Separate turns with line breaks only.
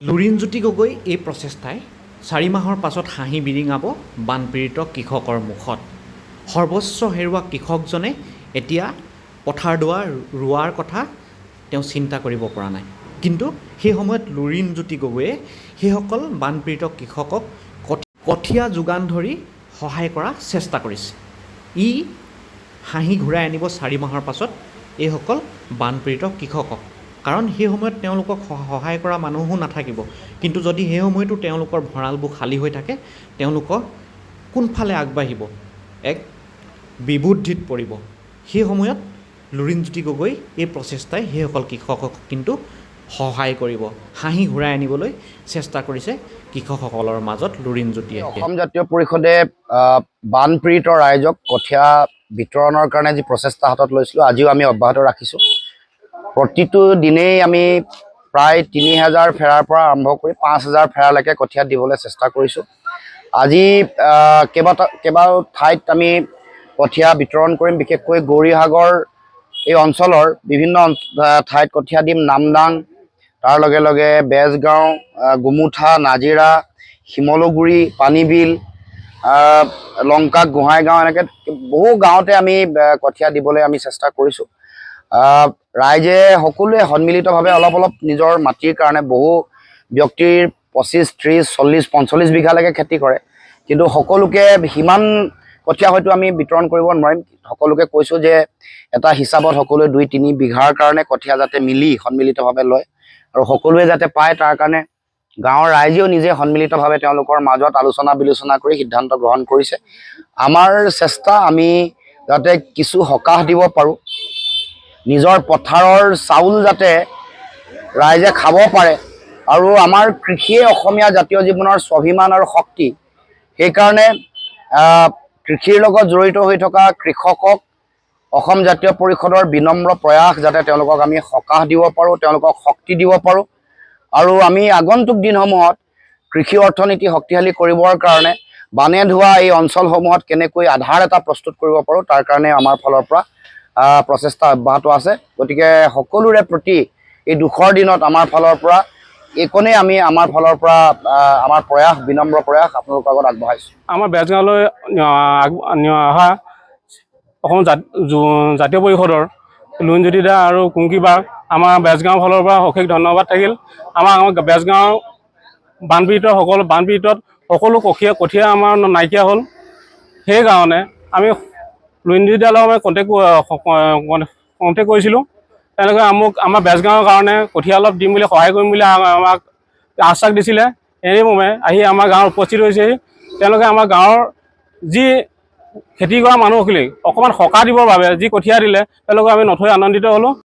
লুৰিণজ্যোতি গগৈ এই প্ৰচেষ্টাই 4 মাহৰ পাছত হাঁহি বিৰিঙাব বানপীড়িত কৃষকৰ মুখত। সৰ্বস্ব হেৰুওৱা কৃষকজনে এতিয়া পথাৰডৰা ৰোৱাৰ কথা তেওঁ চিন্তা কৰিব পৰা নাই। কিন্তু সেই সময়ত লুৰিণজ্যোতি গগৈয়ে সেইসকল বানপীড়িত কৃষকক কঠীয়া যোগান ধৰি সহায় কৰাৰ চেষ্টা কৰিছে। ই হাঁহি ঘূৰাই আনিব 4 মাহৰ পাছত এইসকল বানপীড়িত কৃষকক। কাৰণ সেই সময়ত তেওঁলোকক সহায় কৰা মানুহো নাথাকিব। কিন্তু যদি সেই সময়তো তেওঁলোকৰ ভঁৰালবোৰ খালী হৈ থাকে, তেওঁলোকৰ কোনফালে আগবাঢ়িব, এক বিবুদ্ধিত পৰিব। সেই সময়ত লুৰিণজ্যোতি গগৈ এই প্ৰচেষ্টাই সেইসকল কৃষকক কিন্তু সহায় কৰিব, হাঁহি ঘূৰাই আনিবলৈ চেষ্টা কৰিছে কৃষকসকলৰ মাজত লুৰিণজ্যোতিয়ে।
অসম জাতীয় পৰিষদে বানপীড়িত ৰাইজক কঠীয়া বিতৰণৰ কাৰণে যি প্ৰচেষ্টা হাতত লৈছিলোঁ, আজিও আমি অব্যাহত ৰাখিছোঁ। প্ৰতিটো দিনেই আমি প্ৰায় 3000 ফেৰাৰ পৰা আৰম্ভ কৰি 5000 ফেৰালৈকে কঠীয়া দিবলৈ চেষ্টা কৰিছোঁ। আজি কেইবাটাও ঠাইত আমি কঠীয়া বিতৰণ কৰিম। বিশেষকৈ গৌৰীসাগৰ এই অঞ্চলৰ বিভিন্ন ঠাইত কঠীয়া দিম। নামদাং, তাৰ লগে লগে বেজগাঁও, গুমুঠা, নাজিৰা, শিমলুগুৰি, পানীবিল, লংকা, গোহাঁইগাঁও, এনেকৈ বহু গাঁৱতে আমি কঠীয়া দিবলৈ আমি চেষ্টা কৰিছোঁ। ৰাইজে সকলোৱে সন্মিলিতভাৱে অলপ নিজৰ মাটিৰ কাৰণে, বহু ব্যক্তিৰ 25, 30, 40, 45 বিঘালৈকে খেতি কৰে। কিন্তু সকলোকে সিমান কঠীয়া হয়তো আমি বিতৰণ কৰিব নোৱাৰিম। সকলোকে কৈছোঁ যে এটা হিচাপত সকলোৱে 2-3 বিঘাৰ কাৰণে কঠীয়া যাতে মিলি সন্মিলিতভাৱে লয় আৰু সকলোৱে যাতে পায়, তাৰ কাৰণে গাঁৱৰ ৰাইজেও নিজে সন্মিলিতভাৱে তেওঁলোকৰ মাজত আলোচনা বিলোচনা কৰি সিদ্ধান্ত গ্ৰহণ কৰিছে। আমাৰ চেষ্টা, আমি যাতে কিছু সকাহ দিব পাৰোঁ, নিজৰ পথাৰৰ চাউল যাতে ৰাইজে খাব পাৰে। আৰু আমাৰ কৃষিয়ে অসমীয়া জাতীয় জীৱনৰ স্বাভিমান আৰু শক্তি। সেইকাৰণে কৃষিৰ লগত জড়িত হৈ থকা কৃষকক অসম জাতীয় পৰিষদৰ বিনম্ৰ প্ৰয়াস যাতে তেওঁলোকক আমি সকাহ দিব পাৰোঁ, তেওঁলোকক শক্তি দিব পাৰোঁ। আৰু আমি আগন্তুক দিনসমূহত কৃষি অৰ্থনীতি শক্তিশালী কৰিবৰ কাৰণে বানে ধোৱা এই অঞ্চলসমূহত কেনেকৈ আধাৰ এটা প্ৰস্তুত কৰিব পাৰোঁ, তাৰ কাৰণে আমাৰ ফালৰ পৰা প্ৰচেষ্টা অব্যাহত আছে। গতিকে সকলোৰে প্ৰতি এই দুখৰ দিনত আমাৰ ফালৰ পৰা এইকণেই আমি আমাৰ ফালৰ পৰা আমাৰ প্ৰয়াস, বিনম্ৰ প্ৰয়াস আপোনালোকৰ আগত আগবঢ়াইছোঁ।
আমাৰ বেজগাঁৱলৈ অহা অসম জাতীয় পৰিষদৰ লুৰিণজ্যোতি দা আৰু কুংকি বাক আমাৰ বেজগাঁও ফালৰ পৰা অশেষ ধন্যবাদ থাকিল। আমাৰ বেজগাঁও বানপীড়িতত সকলো কঠীয়া আমাৰ নাইকিয়া হ'ল। সেইকাৰণে আমি লুৰিণজ্যোতি দাৰ লগত কণ্টেক্ট কৰিছিলোঁ। তেওঁলোকে আমাৰ বেজগাঁৱৰ কাৰণে কঠীয়া অলপ দিম বুলি, সহায় কৰিম বুলি আমাক আশ্বাস দিছিলে। এনেমৰ্মে আহি আমাৰ গাঁৱত উপস্থিত হৈছেহি। তেওঁলোকে আমাৰ গাঁৱৰ যি খেতি কৰা মানুহখিনিক অকণমান সকাহ দিবৰ বাবে যি কঠীয়া দিলে, তেওঁলোকক আমি নথৈ আনন্দিত হ'লোঁ।